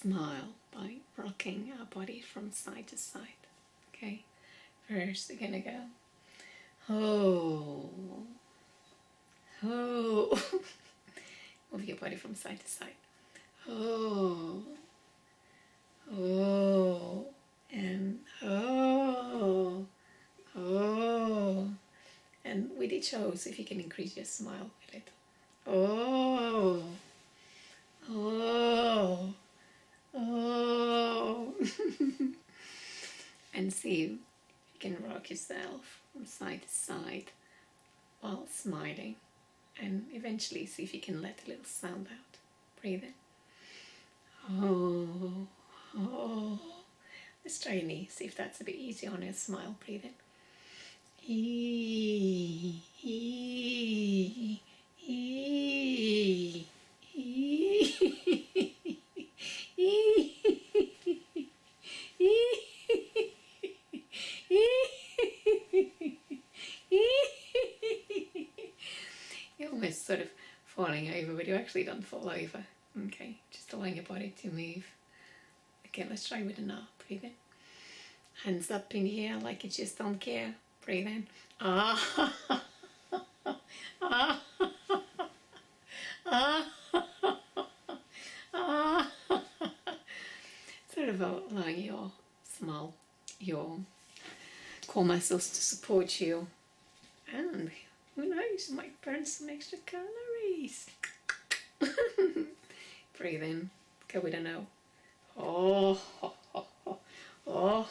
smile by rocking our body from side to side. Okay, first we're gonna go, oh, oh. Move your body from side to side. Oh, oh, and oh, oh. And with each O, see if you can increase your smile a little. Oh, oh, oh. And see if you can rock yourself from side to side while smiling. And eventually see if you can let a little sound out. Breathe in. Oh, oh. Let's try your knee. See if that's a bit easier on your smile. Breathe in. E, e, e, e, You're almost sort of falling over, but you actually don't fall over. Okay, just allowing your body to move. Okay, let's try with an R. Breathe in. Hands up in the air like you just don't care. Breathe in. Ah. Ah. Ah. Ah. Sort of allowing your smile, your core muscles to support you. And who knows, might burn some extra calories. Breathe in. Go with an O. Oh, oh, oh,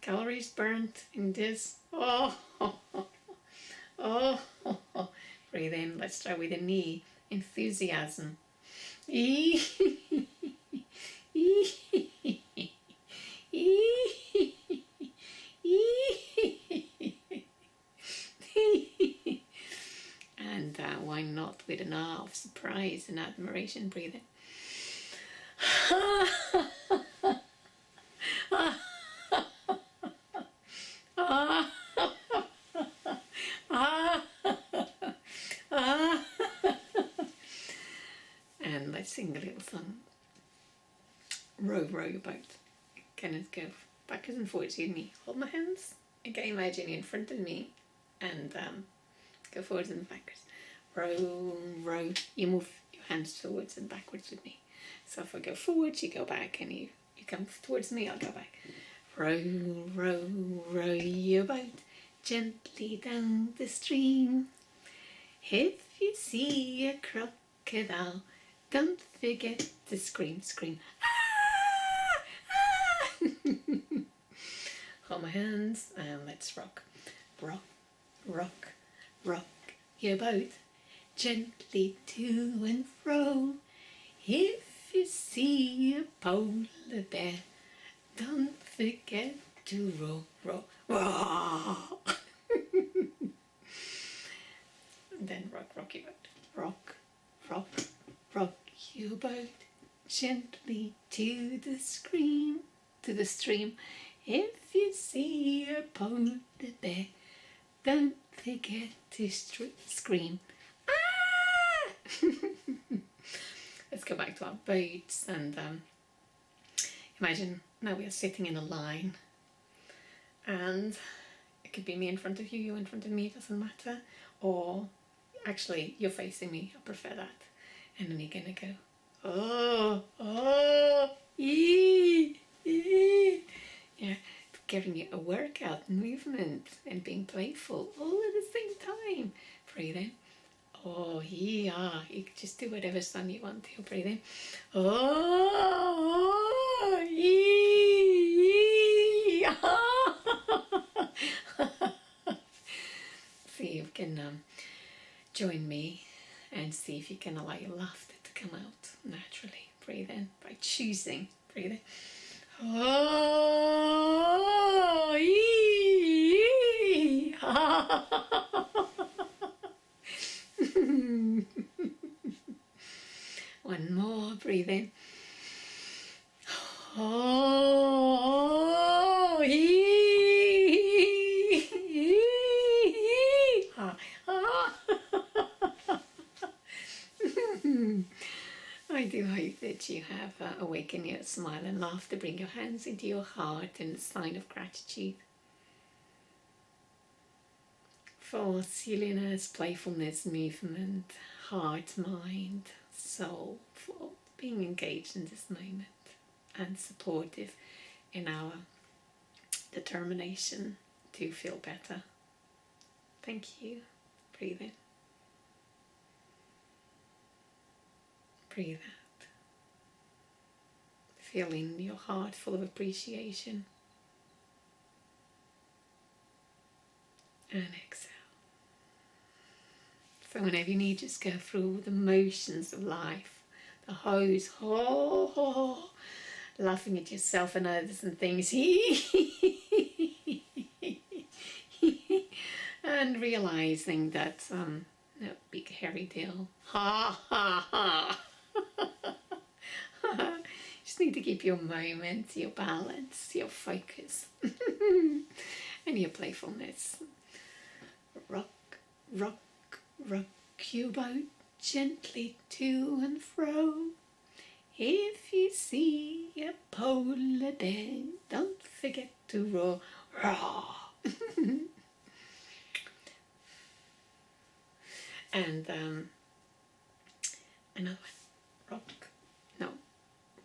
calories burnt in this. Oh, oh, breathe in. Let's try with a knee. Enthusiasm. E, e, and why not with an R of surprise and admiration? Breathe in. And let's sing a little song. Row, row your boat. Kind of go backwards and forwards. You me. Hold my hands. Okay, imagine you're in front of me, and go forwards and backwards. Row, row. You move your hands forwards and backwards with me. So if I go forwards, you go back, and you come towards me, I'll go back. Row, row, row your boat gently down the stream. If you see a crocodile, don't forget to scream, scream. Ah! Ah! Hold my hands and let's rock. Rock, rock, rock your boat gently to and fro. If you see a polar bear, don't forget to row, row, row. And then rock, rock your boat. Rock, rock, rock your boat gently to the stream. If you see a polar bear, don't forget to scream. Ah! Let's go back to our boats and imagine now we are sitting in a line, and it could be me in front of you, you in front of me, it doesn't matter, or actually you're facing me, I prefer that. And then you're gonna go, oh, oh, ee, ee. Yeah, giving you a workout movement and being playful all at the same time. Breathe in. Oh, yeah, you can just do whatever song you want to. Breathe in. Oh, ee, ah. See if you can join me and see if you can allow your laughter to come out naturally. Breathe in by choosing. Breathe in. Oh, ee, ah. One more. Breathe in. Oh, ee, ah, ah. I do hope that you have awakened your smile and laughter. Bring your hands into your heart in a sign of gratitude for silliness, playfulness, movement, heart, mind, soul, for being engaged in this moment and supportive in our determination to feel better. Thank you. Breathe in. Breathe out. Feeling your heart full of appreciation. And exhale. So whenever you need, just go through the motions of life. The hose, laughing at yourself and others and things. And realizing that no big hairy deal. Ha ha ha. Just need to keep your moment, your balance, your focus, and your playfulness. Rock, rock, rock your boat gently to and fro. If you see a polar bear, don't forget to roar. Roar. And another one. Rock. No.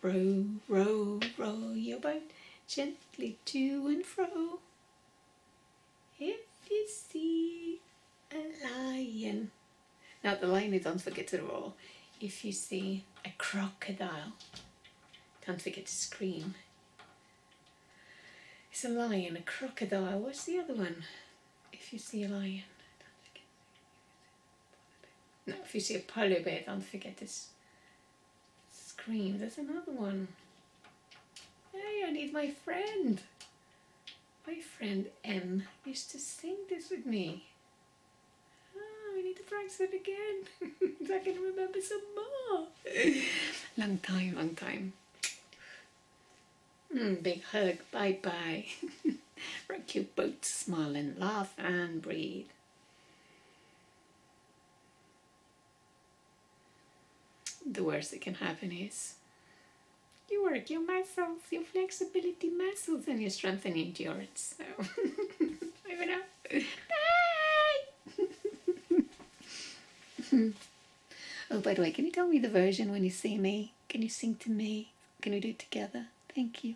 Row, row, row your boat gently to and fro. If you see a lion. Now the lion, don't forget to roar. If you see a crocodile, don't forget to scream. It's a lion, a crocodile. What's the other one? If you see a lion, don't forget. No, if you see a polar bear, don't forget to scream. There's another one. Hey, I need my friend. My friend M used to sing this with me. I need to practice it again so I can remember some more. Long time. Big hug. Bye bye. Rock your boat, smile and laugh and breathe. The worst that can happen is you work your muscles, your flexibility muscles, and your strength and endurance. So, I know. Bye! Oh, by the way, can you tell me the version when you see me? Can you sing to me? Can we do it together? Thank you.